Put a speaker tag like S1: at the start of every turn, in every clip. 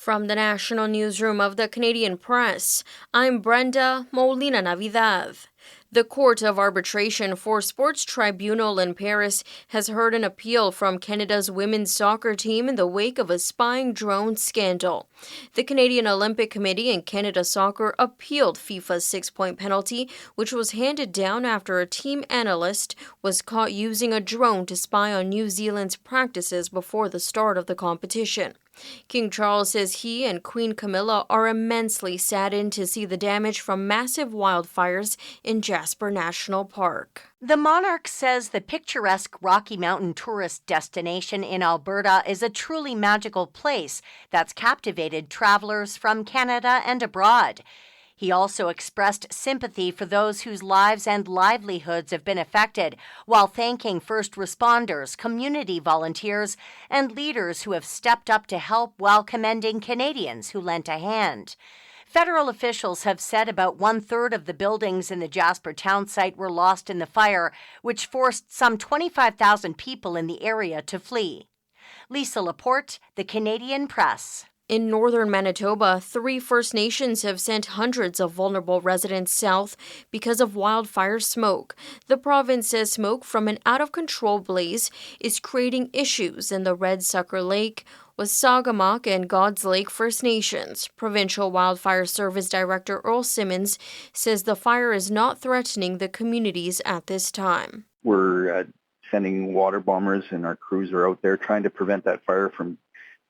S1: From the National Newsroom of the Canadian Press, I'm Brenda Molina-Navidad. The Court of Arbitration for Sports Tribunal in Paris has heard an appeal from Canada's women's soccer team in the wake of a spying drone scandal. The Canadian Olympic Committee and Canada Soccer appealed FIFA's 6-point penalty, which was handed down after a team analyst was caught using a drone to spy on New Zealand's practices before the start of the competition. King Charles says he and Queen Camilla are immensely saddened to see the damage from massive wildfires in Jasper National Park.
S2: The monarch says the picturesque Rocky Mountain tourist destination in Alberta is a truly magical place that's captivated travelers from Canada and abroad. He also expressed sympathy for those whose lives and livelihoods have been affected, while thanking first responders, community volunteers, and leaders who have stepped up to help, while commending Canadians who lent a hand. Federal officials have said about 1/3 of the buildings in the Jasper town site were lost in the fire, which forced some 25,000 people in the area to flee. Lisa Laporte, The Canadian Press.
S1: In northern Manitoba, 3 First Nations have sent hundreds of vulnerable residents south because of wildfire smoke. The province says smoke from an out-of-control blaze is creating issues in the Red Sucker Lake, Wasagamok, and God's Lake First Nations. Provincial Wildfire Service Director Earl Simmons says the fire is not threatening the communities at this time.
S3: We're sending water bombers, and our crews are out there trying to prevent that fire from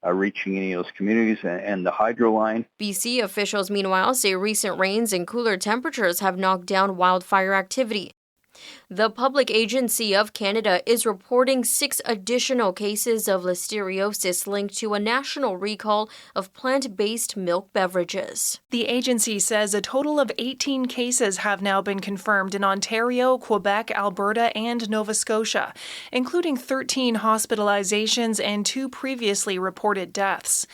S3: reaching any of those communities and the hydro line.
S1: BC officials, meanwhile, say recent rains and cooler temperatures have knocked down wildfire activity. The Public Agency of Canada is reporting 6 additional cases of listeriosis linked to a national recall of plant-based milk beverages.
S4: The agency says a total of 18 cases have now been confirmed in Ontario, Quebec, Alberta, and Nova Scotia, including 13 hospitalizations and 2 previously reported deaths.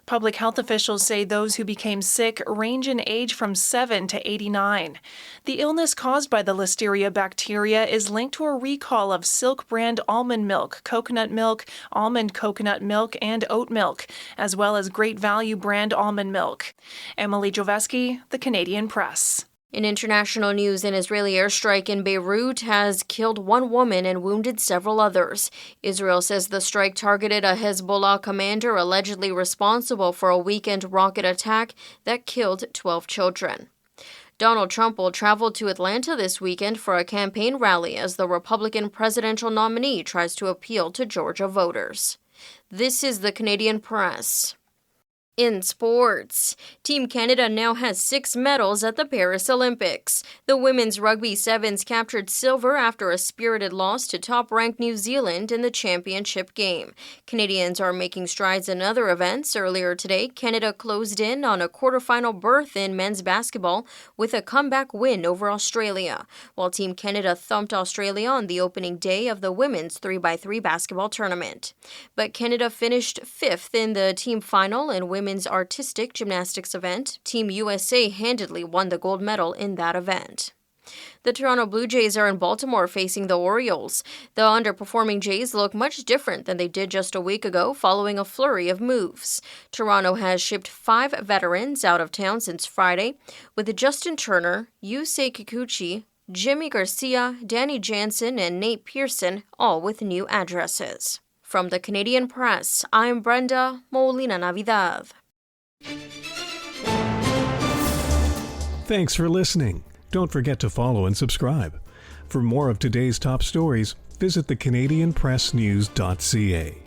S4: Public health officials say those who became sick range in age from 7 to 89. The illness caused by the Listeria bacteria is linked to a recall of Silk brand almond milk, coconut milk, almond coconut milk, and oat milk, as well as Great Value brand almond milk. Emily Joveski, The Canadian Press.
S1: In international news, an Israeli airstrike in Beirut has killed 1 woman and wounded several others. Israel says the strike targeted a Hezbollah commander allegedly responsible for a weekend rocket attack that killed 12 children. Donald Trump will travel to Atlanta this weekend for a campaign rally as the Republican presidential nominee tries to appeal to Georgia voters. This is the Canadian Press. In sports, Team Canada now has 6 medals at the Paris Olympics. The women's rugby sevens captured silver after a spirited loss to top-ranked New Zealand in the championship game. Canadians are making strides in other events. Earlier today, Canada closed in on a quarterfinal berth in men's basketball with a comeback win over Australia, while Team Canada thumped Australia on the opening day of the women's 3x3 basketball tournament. But Canada finished 5th in the team final in women's artistic gymnastics event. Team USA handedly won the gold medal in that event. The Toronto Blue Jays are in Baltimore facing the Orioles. The underperforming Jays look much different than they did just a week ago following a flurry of moves. Toronto has shipped 5 veterans out of town since Friday, with Justin Turner, Yusei Kikuchi, Jimmy Garcia, Danny Jansen, and Nate Pearson, all with new addresses. From the Canadian Press, I'm Brenda Molina-Navidad.
S5: Thanks for listening. Don't forget to follow and subscribe. For more of today's top stories, visit thecanadianpressnews.ca.